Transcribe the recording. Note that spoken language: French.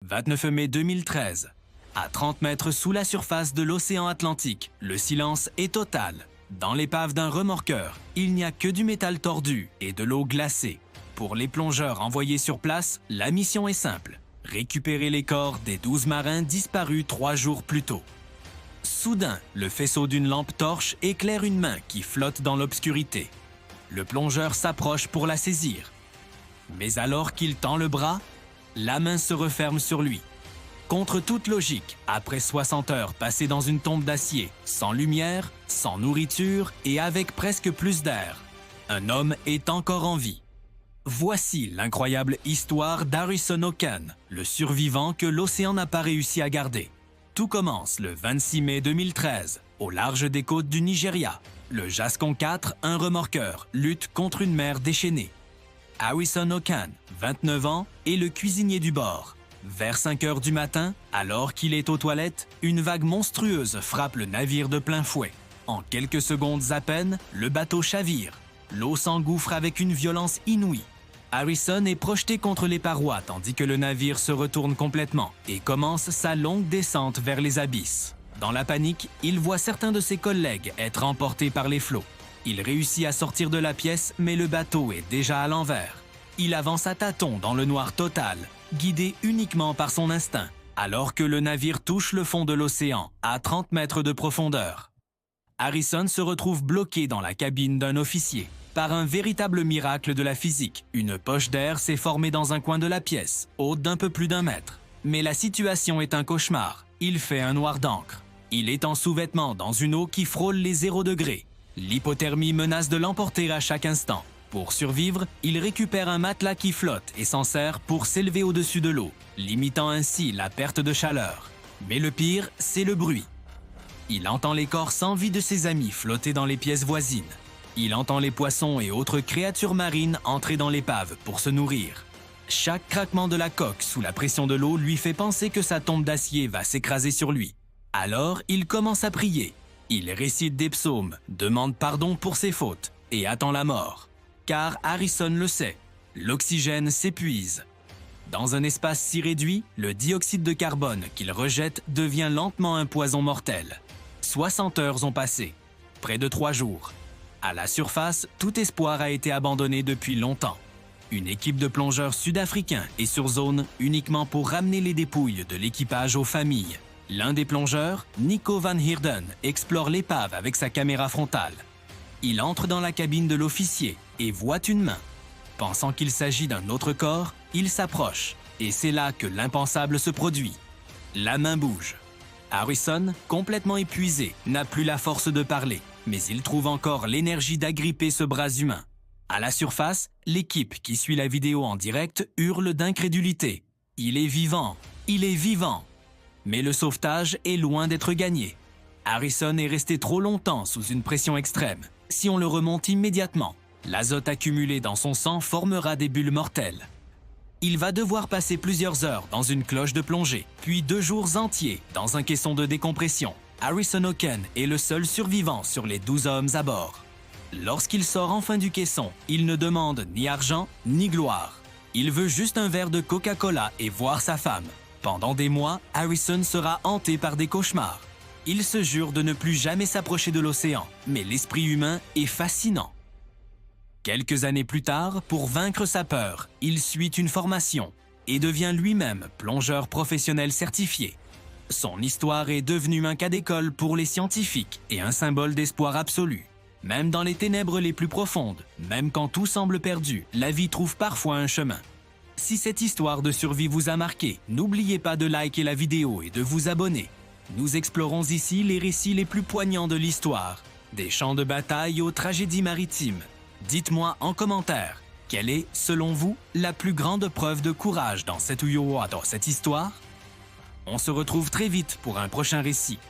29 mai 2013. À 30 mètres sous la surface de l'océan Atlantique, le silence est total. Dans l'épave d'un remorqueur, il n'y a que du métal tordu et de l'eau glacée. Pour les plongeurs envoyés sur place, la mission est simple. Récupérer les corps des 12 marins disparus 3 jours plus tôt. Soudain, le faisceau d'une lampe torche éclaire une main qui flotte dans l'obscurité. Le plongeur s'approche pour la saisir. Mais alors qu'il tend le bras, la main se referme sur lui. Contre toute logique, après 60 heures passées dans une tombe d'acier, sans lumière, sans nourriture et avec presque plus d'air, un homme est encore en vie. Voici l'incroyable histoire d'Harrison Hocan, le survivant que l'océan n'a pas réussi à garder. Tout commence le 26 mai 2013, au large des côtes du Nigeria. Le Jascon 4, un remorqueur, lutte contre une mer déchaînée. Harrison Hocan, 29 ans, est le cuisinier du bord. Vers 5 heures du matin, alors qu'il est aux toilettes, une vague monstrueuse frappe le navire de plein fouet. En quelques secondes à peine, le bateau chavire. L'eau s'engouffre avec une violence inouïe. Harrison est projeté contre les parois tandis que le navire se retourne complètement et commence sa longue descente vers les abysses. Dans la panique, il voit certains de ses collègues être emportés par les flots. Il réussit à sortir de la pièce, mais le bateau est déjà à l'envers. Il avance à tâtons dans le noir total, guidé uniquement par son instinct, alors que le navire touche le fond de l'océan, à 30 mètres de profondeur. Harrison se retrouve bloqué dans la cabine d'un officier. Par un véritable miracle de la physique, une poche d'air s'est formée dans un coin de la pièce, haute d'un peu plus d'1 mètre. Mais la situation est un cauchemar. Il fait un noir d'encre. Il est en sous-vêtements dans une eau qui frôle les 0 degrés. L'hypothermie menace de l'emporter à chaque instant. Pour survivre, il récupère un matelas qui flotte et s'en sert pour s'élever au-dessus de l'eau, limitant ainsi la perte de chaleur. Mais le pire, c'est le bruit. Il entend les corps sans vie de ses amis flotter dans les pièces voisines. Il entend les poissons et autres créatures marines entrer dans l'épave pour se nourrir. Chaque craquement de la coque sous la pression de l'eau lui fait penser que sa tombe d'acier va s'écraser sur lui. Alors, il commence à prier. Il récite des psaumes, demande pardon pour ses fautes et attend la mort. Car Harrison le sait, l'oxygène s'épuise. Dans un espace si réduit, le dioxyde de carbone qu'il rejette devient lentement un poison mortel. 60 heures ont passé, près de 3 jours. À la surface, tout espoir a été abandonné depuis longtemps. Une équipe de plongeurs sud-africains est sur zone uniquement pour ramener les dépouilles de l'équipage aux familles. L'un des plongeurs, Nico Van Heerden, explore l'épave avec sa caméra frontale. Il entre dans la cabine de l'officier et voit une main. Pensant qu'il s'agit d'un autre corps, il s'approche et c'est là que l'impensable se produit. La main bouge. Harrison, complètement épuisé, n'a plus la force de parler, mais il trouve encore l'énergie d'agripper ce bras humain. À la surface, l'équipe qui suit la vidéo en direct hurle d'incrédulité. Il est vivant! Il est vivant! Mais le sauvetage est loin d'être gagné. Harrison est resté trop longtemps sous une pression extrême. Si on le remonte immédiatement, l'azote accumulé dans son sang formera des bulles mortelles. Il va devoir passer plusieurs heures dans une cloche de plongée, puis 2 jours entiers dans un caisson de décompression. Harrison Hocan est le seul survivant sur les 12 hommes à bord. Lorsqu'il sort enfin du caisson, il ne demande ni argent ni gloire. Il veut juste un verre de Coca-Cola et voir sa femme. Pendant des mois, Harrison sera hanté par des cauchemars. Il se jure de ne plus jamais s'approcher de l'océan, mais l'esprit humain est fascinant. Quelques années plus tard, pour vaincre sa peur, il suit une formation et devient lui-même plongeur professionnel certifié. Son histoire est devenue un cas d'école pour les scientifiques et un symbole d'espoir absolu. Même dans les ténèbres les plus profondes, même quand tout semble perdu, la vie trouve parfois un chemin. Si cette histoire de survie vous a marqué, n'oubliez pas de liker la vidéo et de vous abonner. Nous explorons ici les récits les plus poignants de l'histoire, des champs de bataille aux tragédies maritimes. Dites-moi en commentaire, quelle est, selon vous, la plus grande preuve de courage dans cette histoire? On se retrouve très vite pour un prochain récit.